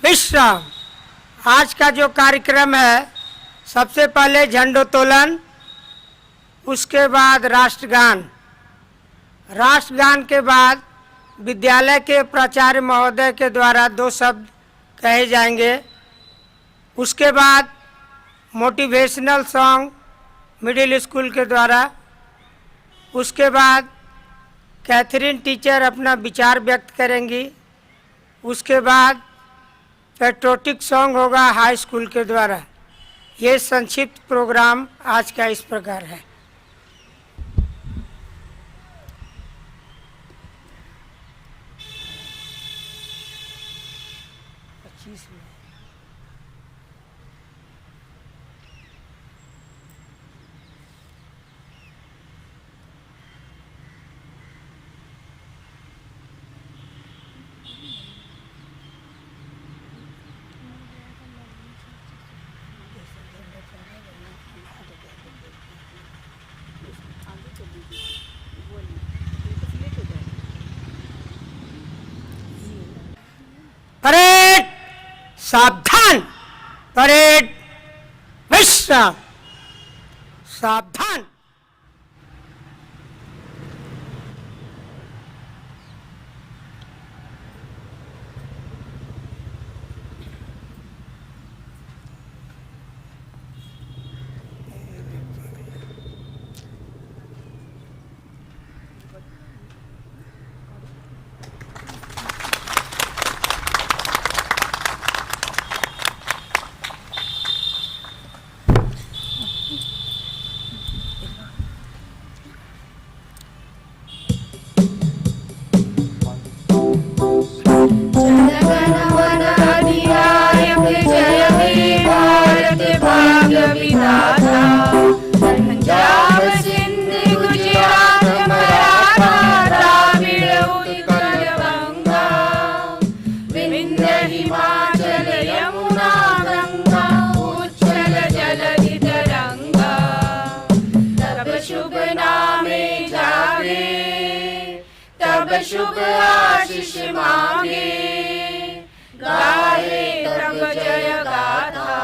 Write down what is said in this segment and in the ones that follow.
विश्राम। आज का जो कार्यक्रम है, सबसे पहले झंडोत्तोलन, उसके बाद राष्ट्रगान। राष्ट्रगान के बाद विद्यालय के प्राचार्य महोदय के द्वारा 2 शब्द कहे जाएंगे। उसके बाद मोटिवेशनल सॉन्ग मिडिल स्कूल के द्वारा। उसके बाद कैथरीन टीचर अपना विचार व्यक्त करेंगी। उसके बाद पैट्रियोटिक सॉन्ग होगा हाई स्कूल के द्वारा। ये संक्षिप्त प्रोग्राम आज का इस प्रकार है। परेड, सावधान। परेड, विश्राम। सावधान। शुभ आशीष मांगे, गाए तब जय गाथा।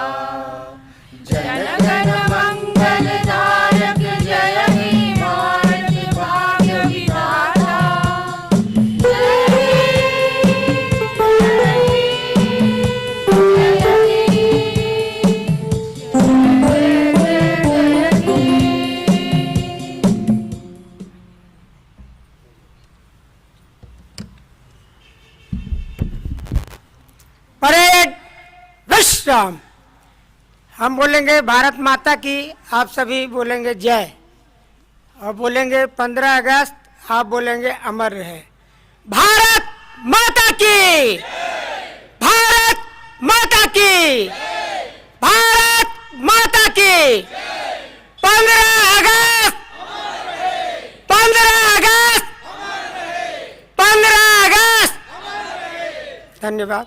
जन गण मंगल दायक, जय हे भारत भाग्य विधाता। जय परेड, विश्राम। हम बोलेंगे भारत माता की, आप सभी बोलेंगे जय। और बोलेंगे 15 अगस्त, आप बोलेंगे अमर रहे। भारत माता की, भारत माता की, भारत माता की। 15 अगस्त, 15 अगस्त, 15 अगस्त। धन्यवाद।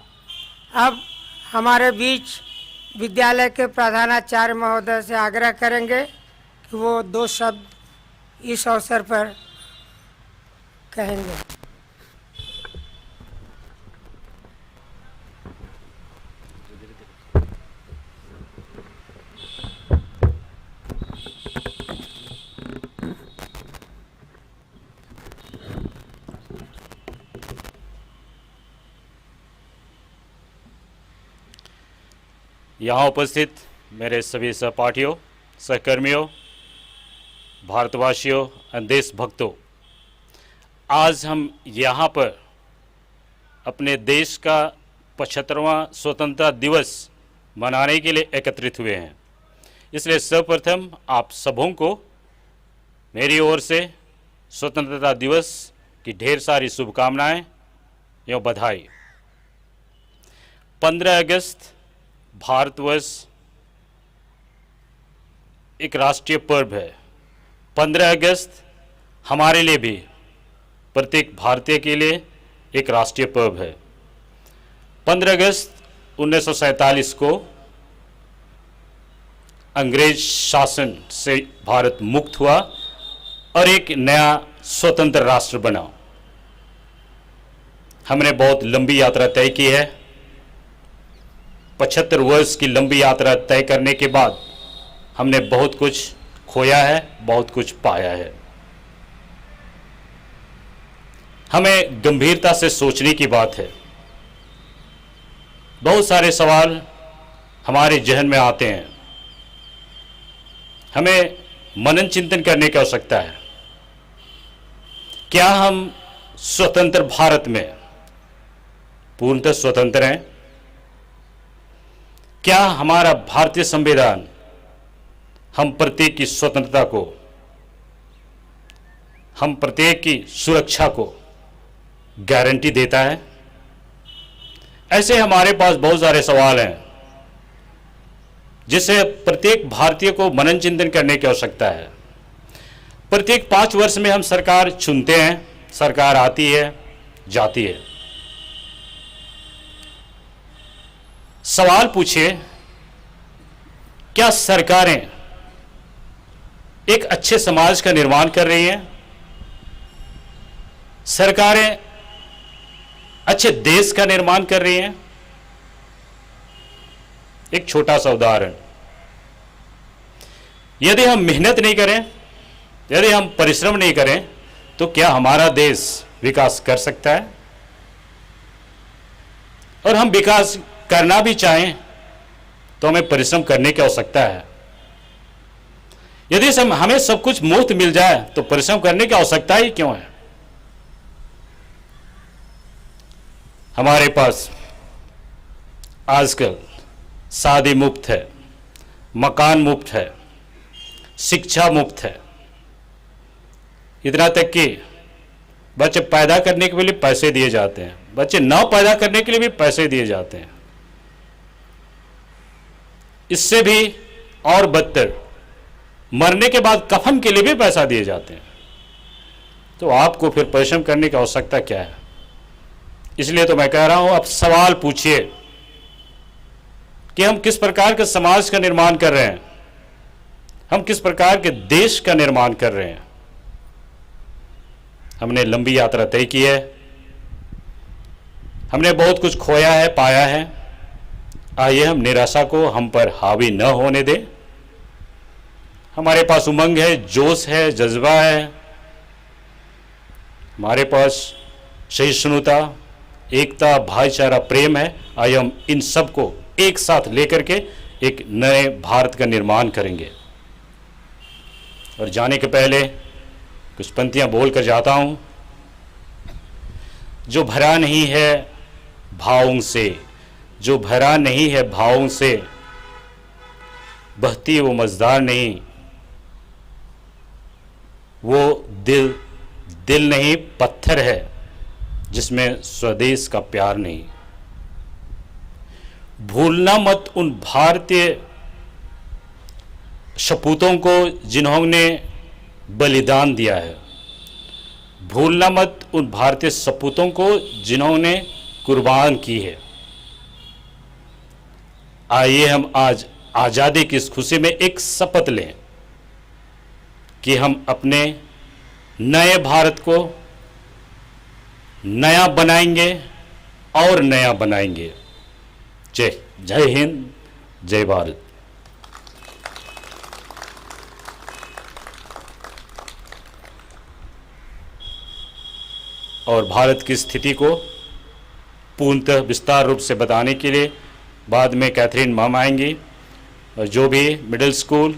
अब हमारे बीच विद्यालय के प्रधानाचार्य महोदय से आग्रह करेंगे कि वो 2 शब्द इस अवसर पर कहेंगे। यहाँ उपस्थित मेरे सभी सहपाठियों, सहकर्मियों, भारतवासियों और देशभक्तों, आज हम यहाँ पर अपने देश का 75वां स्वतंत्रता दिवस मनाने के लिए एकत्रित हुए हैं। इसलिए सर्वप्रथम आप सबों को मेरी ओर से स्वतंत्रता दिवस की ढेर सारी शुभकामनाएं एवं बधाई। 15 अगस्त भारतवर्ष एक राष्ट्रीय पर्व है। 15 अगस्त हमारे लिए भी, प्रत्येक भारतीय के लिए एक राष्ट्रीय पर्व है। 15 अगस्त 1947 को अंग्रेज शासन से भारत मुक्त हुआ और एक नया स्वतंत्र राष्ट्र बना। हमने बहुत लंबी यात्रा तय की है। 75 वर्ष की लंबी यात्रा तय करने के बाद हमने बहुत कुछ खोया है, बहुत कुछ पाया है। हमें गंभीरता से सोचने की बात है। बहुत सारे सवाल हमारे जहन में आते हैं। हमें मनन चिंतन करने की आवश्यकता है। क्या हम स्वतंत्र भारत में पूर्णतः स्वतंत्र हैं? क्या हमारा भारतीय संविधान हम प्रत्येक की स्वतंत्रता को, हम प्रत्येक की सुरक्षा को गारंटी देता है? ऐसे हमारे पास बहुत सारे सवाल हैं जिसे प्रत्येक भारतीय को मनन चिंतन करने की आवश्यकता है। प्रत्येक 5 वर्ष में हम सरकार चुनते हैं, सरकार आती है, जाती है। सवाल पूछिए, क्या सरकारें एक अच्छे समाज का निर्माण कर रही हैं? सरकारें अच्छे देश का निर्माण कर रही हैं? एक छोटा सा उदाहरण, यदि हम मेहनत नहीं करें, यदि हम परिश्रम नहीं करें, तो क्या हमारा देश विकास कर सकता है? और हम विकास करना भी चाहें तो हमें परिश्रम करने की आवश्यकता है। यदि हमें सब कुछ मुफ्त मिल जाए तो परिश्रम करने की आवश्यकता ही क्यों है? हमारे पास आजकल शादी मुफ्त है, मकान मुफ्त है, शिक्षा मुफ्त है, इतना तक कि बच्चे पैदा करने के लिए पैसे दिए जाते हैं, बच्चे न पैदा करने के लिए भी पैसे दिए जाते हैं। इससे भी और बदतर, मरने के बाद कफन के लिए भी पैसा दिए जाते हैं। तो आपको फिर परिश्रम करने की आवश्यकता क्या है? इसलिए तो मैं कह रहा हूं, अब सवाल पूछिए कि हम किस प्रकार के समाज का निर्माण कर रहे हैं, हम किस प्रकार के देश का निर्माण कर रहे हैं। हमने लंबी यात्रा तय की है, हमने बहुत कुछ खोया है, पाया है। आइए हम निराशा को हम पर हावी न होने दें। हमारे पास उमंग है, जोश है, जज्बा है, हमारे पास सहिष्णुता, एकता, भाईचारा, प्रेम है। आइए हम इन सब को एक साथ लेकर के एक नए भारत का निर्माण करेंगे। और जाने के पहले कुछ पंक्तियां बोलकर जाता हूं। जो भरा नहीं है भावों से, जो भरा नहीं है भावों से, बहती वो मझधार नहीं, वो दिल नहीं पत्थर है जिसमें स्वदेश का प्यार नहीं। भूलना मत उन भारतीय सपूतों को जिन्होंने बलिदान दिया है। भूलना मत उन भारतीय सपूतों को जिन्होंने कुर्बान की है। आइए हम आज आज़ादी की इस खुशी में एक शपथ लें कि हम अपने नए भारत को नया बनाएंगे और नया बनाएंगे। जय हिंद, जय भारत। और भारत की स्थिति को पूर्णतः विस्तार रूप से बताने के लिए बाद में कैथरीन मैम आएंगी। और जो भी मिडिल स्कूल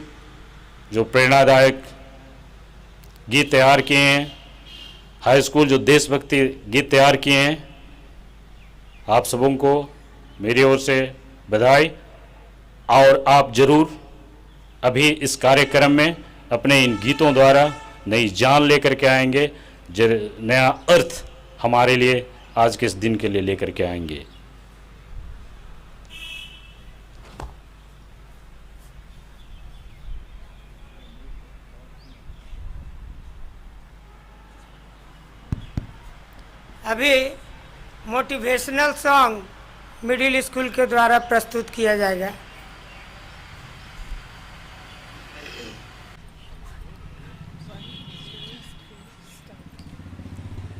जो प्रेरणादायक गीत तैयार किए हैं, हाई स्कूल जो देशभक्ति गीत तैयार किए हैं, आप सबों को मेरी ओर से बधाई। और आप जरूर अभी इस कार्यक्रम में अपने इन गीतों द्वारा नई जान लेकर के आएंगे, नया अर्थ हमारे लिए आज के इस दिन के लिए लेकर के आएंगे। अभी मोटिवेशनल सॉन्ग मिडिल स्कूल के द्वारा प्रस्तुत किया जाएगा।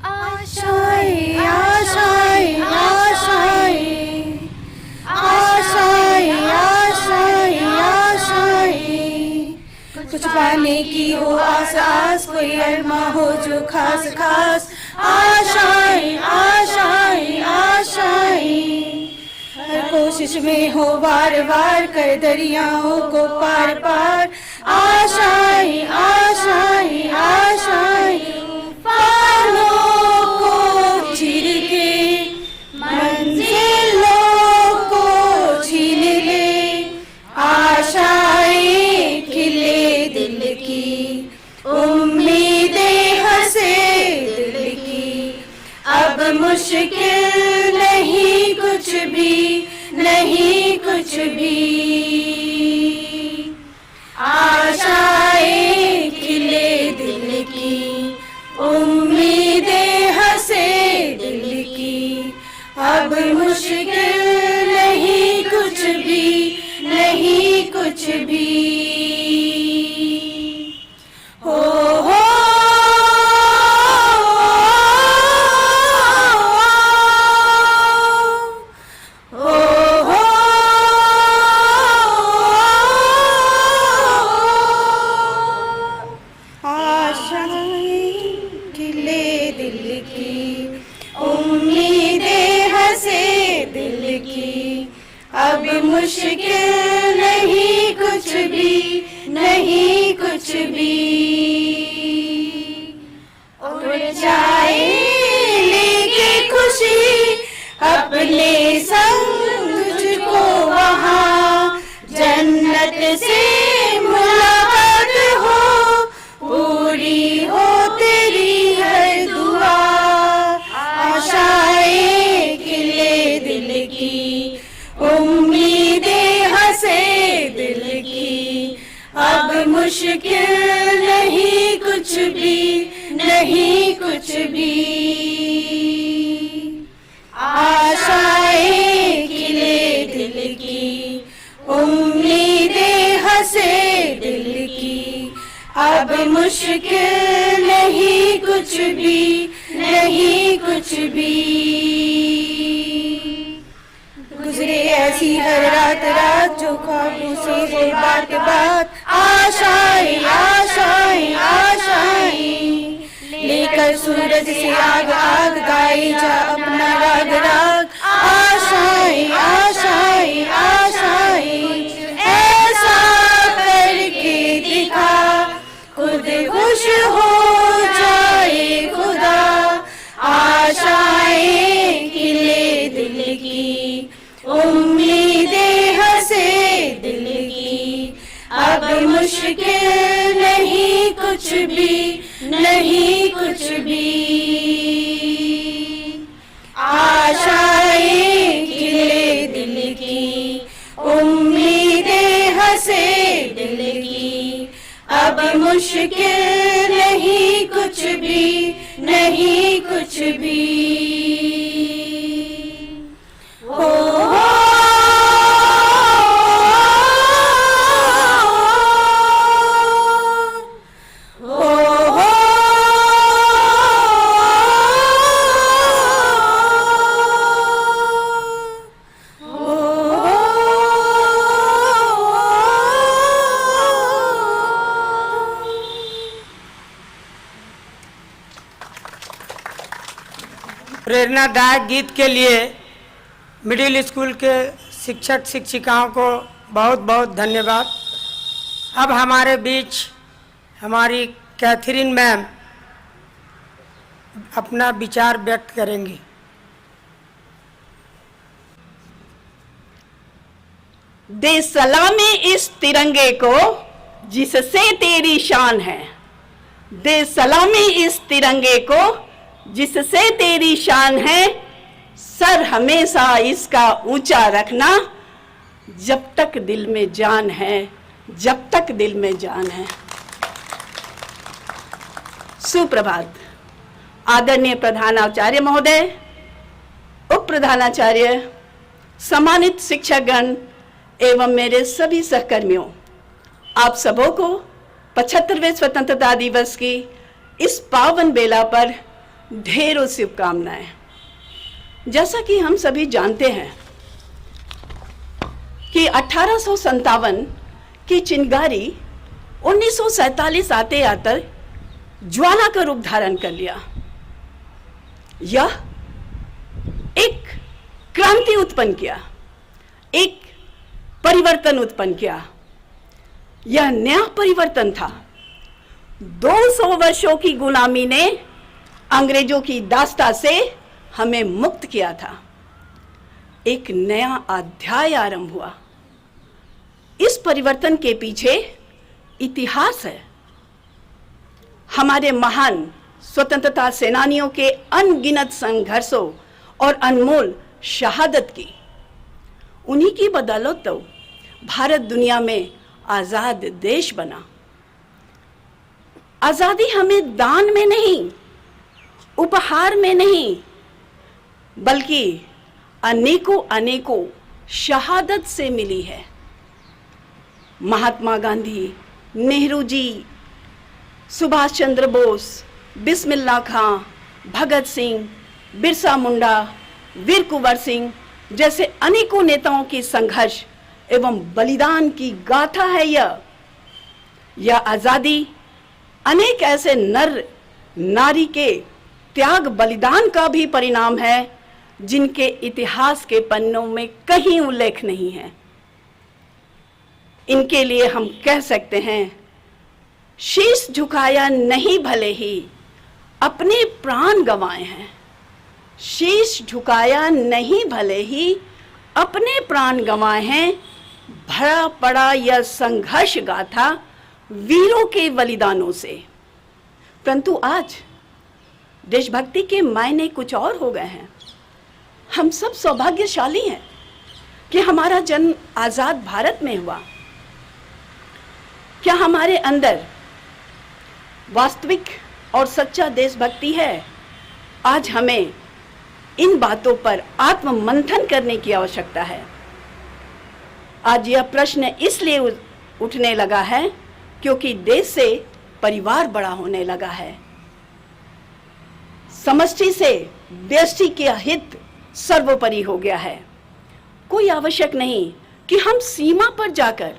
आशाएं आशाएं आशाएं आशाएं पाने की हो आस आस, कोई अरमा हो जो खास खास, आशाएं आशाएं आशाएं। हर कोशिश में हो बार बार, कर दरियाओं को पार पार, आशाएं आशाएं आशाएं। तूफानों को चीर के मंजिलों को छीन ले, आशाएं खिले दिल की, उम्मीदें हंसे दिल की। अब मुश्किल नहीं कुछ भी, नहीं कुछ भी, आशाएं खिले दिल की, उम्मीदें हंसे दिल की। अब मुश्किल नहीं कुछ भी, नहीं कुछ भी। हो अब मुश्किल नहीं कुछ भी, नहीं कुछ भी। उड़ जाए लेके खुशी अपने संग तुझको वहाँ, जन्नत से मुलाकात हो, पूरी हो तेरी हर दुआ। आशाएं खिले दिल की, उम्मीदें हंसे दिल की। अब मुश्किल नहीं कुछ भी, नहीं कुछ भी, आशाएं खिले दिल की, उम्मीदें हंसे दिल की। अब मुश्किल नहीं कुछ भी, नहीं कुछ भी। गुजरे ऐसी हर रात रात जो ख्वाबों से हो बात बात, आशाएं आशाएं आशाएं। लेकर सूरज से आग आग, गाए जा अपना राग राग, आशाएं आशाएं आशाएं। ऐसा करके दिखा खुद खुश हो जाए खुदा। आशाएं खिले दिल की, उम्मीदें हंसे दिल की। अब मुश्किल नहीं कुछ भी, नहीं कुछ भी, आशाएं खिले दिल की, उम्मीदें हंसे दिल की। अब मुश्किल नहीं कुछ भी, नहीं कुछ भी। प्रेरणादायक गीत के लिए मिडिल स्कूल के शिक्षक शिक्षिकाओं को बहुत बहुत धन्यवाद। अब हमारे बीच हमारी कैथरीन मैम अपना विचार व्यक्त करेंगी। दे सलामी इस तिरंगे को जिससे तेरी शान है। दे सलामी इस तिरंगे को जिससे तेरी शान है। सर हमेशा इसका ऊंचा रखना, जब तक दिल में जान है, जब तक दिल में जान है। सुप्रभात। आदरणीय प्रधानाचार्य महोदय, उप प्रधानाचार्य, सम्मानित शिक्षकगण एवं मेरे सभी सहकर्मियों, आप सबों को 75वें स्वतंत्रता दिवस की इस पावन बेला पर ढेरों शुभकामनाएं। जैसा कि हम सभी जानते हैं कि 1857 की चिंगारी 1947 आते आते ज्वाला का रूप धारण कर लिया। यह एक क्रांति उत्पन्न किया, एक परिवर्तन उत्पन्न किया। यह नया परिवर्तन था। 200 वर्षों की गुलामी ने अंग्रेजों की दास्ता से हमें मुक्त किया था। एक नया अध्याय आरंभ हुआ। इस परिवर्तन के पीछे इतिहास है। हमारे महान स्वतंत्रता सेनानियों के अनगिनत संघर्षों और अनमोल शहादत की, उन्हीं की बदौलत तो भारत दुनिया में आजाद देश बना। आजादी हमें दान में नहीं, उपहार में नहीं, बल्कि अनेकों अनेकों शहादत से मिली है। महात्मा गांधी, नेहरू जी, सुभाष चंद्र बोस, बिस्मिल्लाह खां, भगत सिंह, बिरसा मुंडा, वीर कुंवर सिंह जैसे अनेकों नेताओं की संघर्ष एवं बलिदान की गाथा है। यह आजादी अनेक ऐसे नर नारी के त्याग बलिदान का भी परिणाम है जिनके इतिहास के पन्नों में कहीं उल्लेख नहीं है। इनके लिए हम कह सकते हैं, शीश झुकाया नहीं भले ही अपने प्राण गंवाए हैं। शीश झुकाया नहीं भले ही अपने प्राण गंवाए हैं। भरा पड़ा यह संघर्ष गाथा वीरों के बलिदानों से। परंतु आज देशभक्ति के मायने कुछ और हो गए हैं। हम सब सौभाग्यशाली हैं कि हमारा जन्म आजाद भारत में हुआ। क्या हमारे अंदर वास्तविक और सच्चा देशभक्ति है? आज हमें इन बातों पर आत्ममंथन करने की आवश्यकता है। आज यह प्रश्न इसलिए उठने लगा है क्योंकि देश से परिवार बड़ा होने लगा है। समष्टि से व्यष्टि के हित सर्वोपरि हो गया है। कोई आवश्यक नहीं कि हम सीमा पर जाकर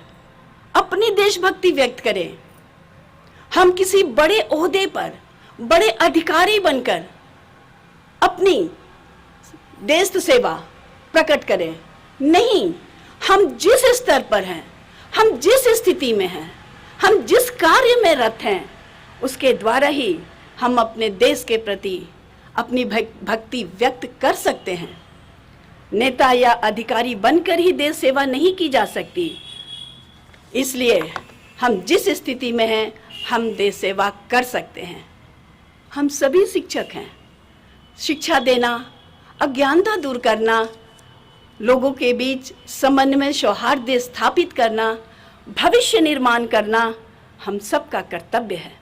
अपनी देशभक्ति व्यक्त करें। हम किसी बड़े ओहदे पर बड़े अधिकारी बनकर अपनी देश सेवा प्रकट करें। नहीं, हम जिस स्तर पर हैं, हम जिस स्थिति में हैं, हम जिस कार्य में रत हैं, उसके द्वारा ही हम अपने देश के प्रति अपनी भक्ति व्यक्त कर सकते हैं। नेता या अधिकारी बनकर ही देश सेवा नहीं की जा सकती। इसलिए हम जिस स्थिति में हैं, हम देश सेवा कर सकते हैं। हम सभी शिक्षक हैं। शिक्षा देना, अज्ञानता दूर करना, लोगों के बीच समन्वय सौहार्द स्थापित करना, भविष्य निर्माण करना हम सबका कर्तव्य है।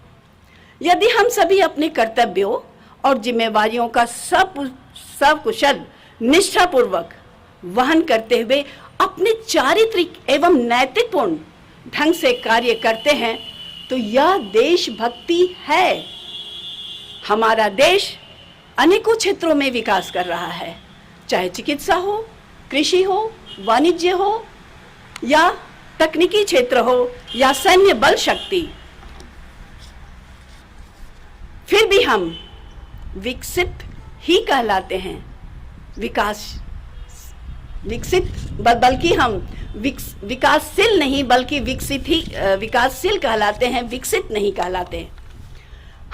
यदि हम सभी अपने कर्तव्यों और जिम्मेवारियों का सकुशल निष्ठापूर्वक वहन करते हुए अपने चारित्रिक एवं नैतिकपूर्ण ढंग से कार्य करते हैं तो यह देशभक्ति है। हमारा देश अनेकों क्षेत्रों में विकास कर रहा है, चाहे चिकित्सा हो, कृषि हो, वाणिज्य हो या तकनीकी क्षेत्र हो या सैन्य बल शक्ति। फिर भी हम विकसित ही कहलाते हैं। बल्कि हम विकासशील नहीं बल्कि विकासशील कहलाते हैं, विकसित नहीं कहलाते।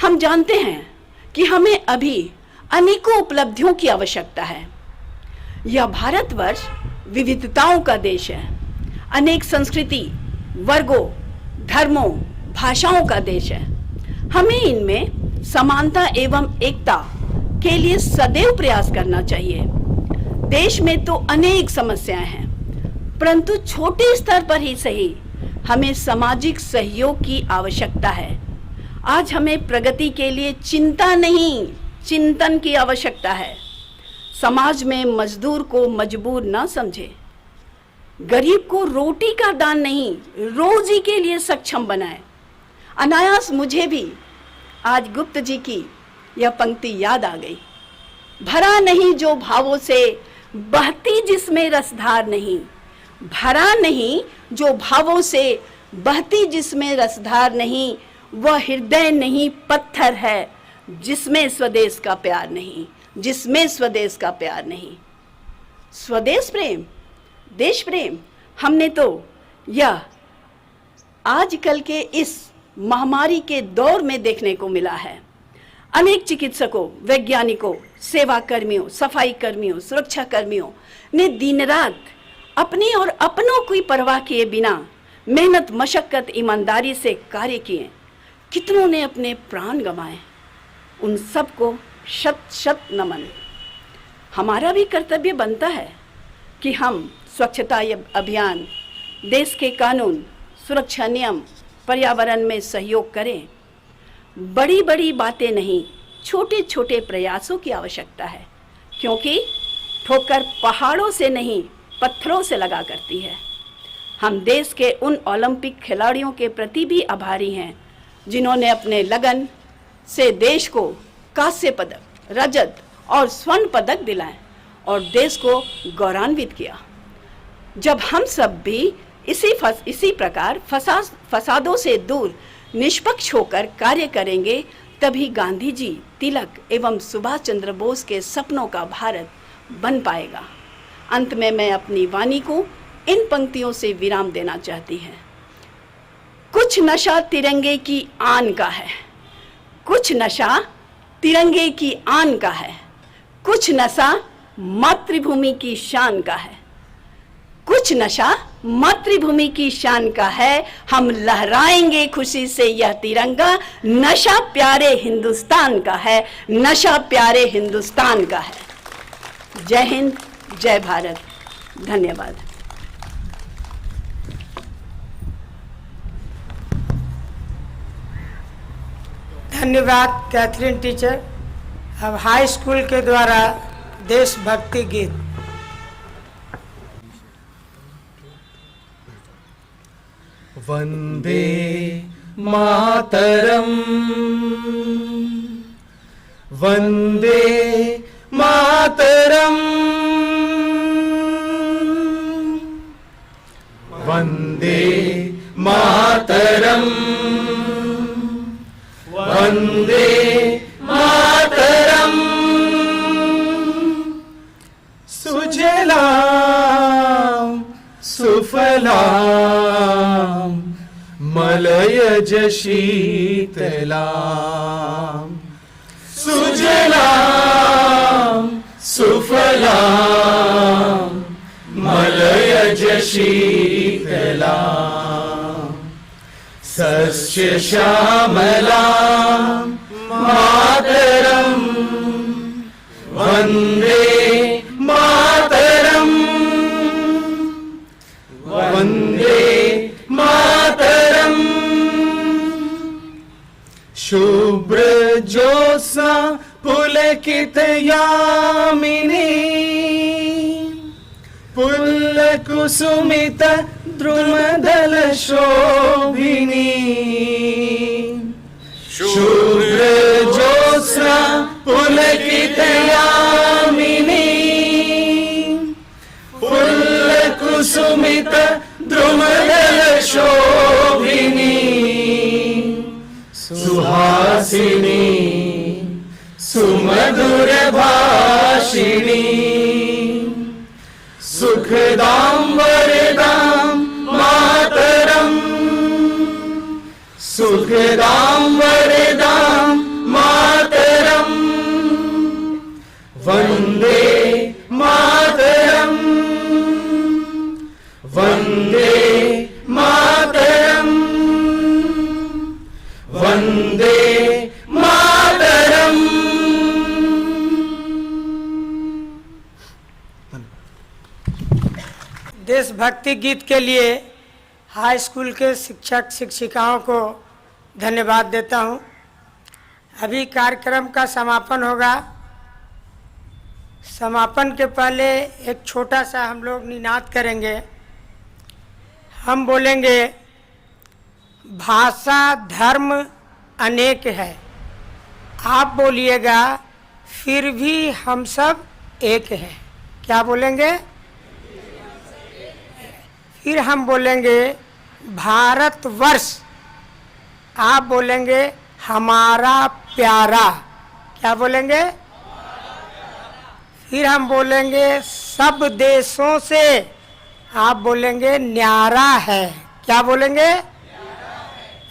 हम जानते हैं कि हमें अभी अनेकों उपलब्धियों की आवश्यकता है। यह भारतवर्ष विविधताओं का देश है। अनेक संस्कृति, वर्गों, धर्मों, भाषाओं का देश है। हमें इनमें समानता एवं एकता के लिए सदैव प्रयास करना चाहिए। देश में तो अनेक समस्याएं हैं, परंतु छोटे स्तर पर ही सही हमें सामाजिक सहयोग की आवश्यकता है। आज हमें प्रगति के लिए चिंता नहीं, चिंतन की आवश्यकता है। समाज में मजदूर को मजबूर न समझे, गरीब को रोटी का दान नहीं, रोजी के लिए सक्षम बनाए। अनायास मुझे भी आज गुप्त जी की यह पंक्ति याद आ गई। भरा नहीं जो भावों से, बहती जिसमें रसधार नहीं। भरा नहीं जो भावों से, बहती जिसमें रसधार नहीं, वह हृदय नहीं पत्थर है, जिसमें स्वदेश का प्यार नहीं, जिसमें स्वदेश का प्यार नहीं। स्वदेश प्रेम, देश प्रेम, हमने तो यह आजकल के इस महामारी के दौर में देखने को मिला है। अनेक चिकित्सकों, वैज्ञानिकों, सेवा कर्मियों, सफाई कर्मियों, सुरक्षा कर्मियों ने दिन रात अपनी और अपनों की परवाह किए बिना मेहनत, मशक्कत, ईमानदारी से कार्य किए। कितनों ने अपने प्राण गंवाए। उन सबको शत शत नमन। हमारा भी कर्तव्य बनता है कि हम स्वच्छता अभियान, देश के कानून, सुरक्षा नियम, पर्यावरण में सहयोग करें। बड़ी बड़ी बातें नहीं, छोटे छोटे प्रयासों की आवश्यकता है, क्योंकि ठोकर पहाड़ों से नहीं पत्थरों से लगा करती है। हम देश के उन ओलंपिक खिलाड़ियों के प्रति भी आभारी हैं जिन्होंने अपने लगन से देश को कांस्य पदक, रजत और स्वर्ण पदक दिलाए और देश को गौरवान्वित किया। जब हम सब भी इसी प्रकार फसादों से दूर निष्पक्ष होकर कार्य करेंगे, तभी गांधी जी, तिलक एवं सुभाष चंद्र बोस के सपनों का भारत बन पाएगा। अंत में मैं अपनी वाणी को इन पंक्तियों से विराम देना चाहती है। कुछ नशा तिरंगे की आन का है, कुछ नशा तिरंगे की आन का है, कुछ नशा मातृभूमि की शान का है, कुछ नशा मातृभूमि की शान का है। हम लहराएंगे खुशी से यह तिरंगा, नशा प्यारे हिंदुस्तान का है, नशा प्यारे हिंदुस्तान का है। जय हिंद, जय भारत, धन्यवाद। धन्यवाद कैथरीन टीचर। अब हाई स्कूल के द्वारा देशभक्ति गीत। वंदे मातरम, वंदे मातरम, वंदे मातरम, वंदे मातरम। सुजलाम सुफलाम मलयज शीतलाम, सुजलाम सुफलाम मलयज शीतलाम, सस्य श्यामलाम मातरम, वंदे मातरम, वंदे मातरम। शुभ्र ज्योत्स्ना पुलकित यामिनी, पुल्लकुसुमित द्रुमदल शोभिनी, शुभ्र ज्योत्स्ना पुलकित यामिनी, पुल्लकुसुमित द्रुमदल शोभिनी, सुहासिनी सुमधुर भाषिणी, सुखदां वरदां मातरम, सुखदां वरदां मातरम, वंदे मातरम, वंदे मातरम, वंदे मातरम। देशभक्ति गीत के लिए हाई स्कूल के शिक्षक शिक्षिकाओं को धन्यवाद देता हूं। अभी कार्यक्रम का समापन होगा। समापन के पहले एक छोटा सा हम लोग निनाद करेंगे। हम बोलेंगे, भाषा धर्म अनेक है। आप बोलिएगा, फिर भी हम सब एक हैं। क्या बोलेंगे? फिर हम बोलेंगे, भारतवर्ष, आप बोलेंगे हमारा प्यारा। क्या बोलेंगे? फिर हम बोलेंगे सब देशों से, आप बोलेंगे न्यारा है। क्या बोलेंगे?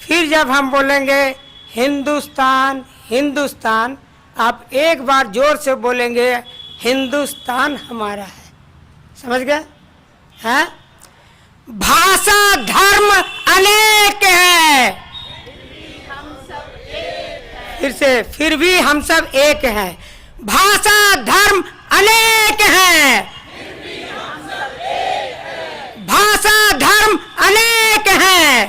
फिर जब हम बोलेंगे हिंदुस्तान हिंदुस्तान, आप एक बार जोर से बोलेंगे हिंदुस्तान हमारा है। समझ गए? हैं? भाषा धर्म अनेक है, फिर से, फिर भी हम सब एक हैं। भाषा धर्म अनेक हैं, भाषा धर्म अनेक हैं,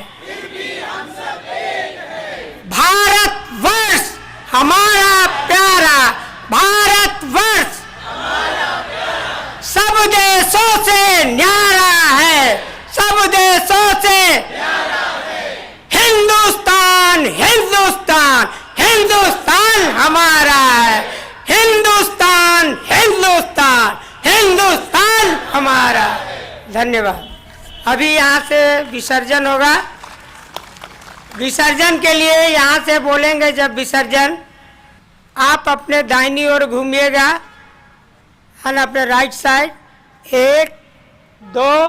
भारतवर्ष हमारा प्यारा, भारतवर्ष सब देशों से न्यारा है, सब देशों से हिंदुस्तान हिंदुस्तान हिंदुस्तान हमारा है, हिंदुस्तान हिंदुस्तान हिंदुस्तान हमारा। धन्यवाद। अभी यहाँ से विसर्जन होगा। विसर्जन के लिए यहाँ से बोलेंगे जब विसर्जन, आप अपने दाहिनी ओर घूमिएगा और अपने राइट साइड, 1 2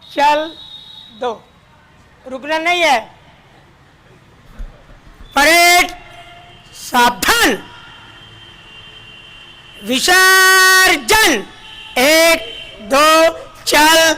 चल 2, रुकना नहीं है। परेड सावधान, विसर्जन, 1 2 चल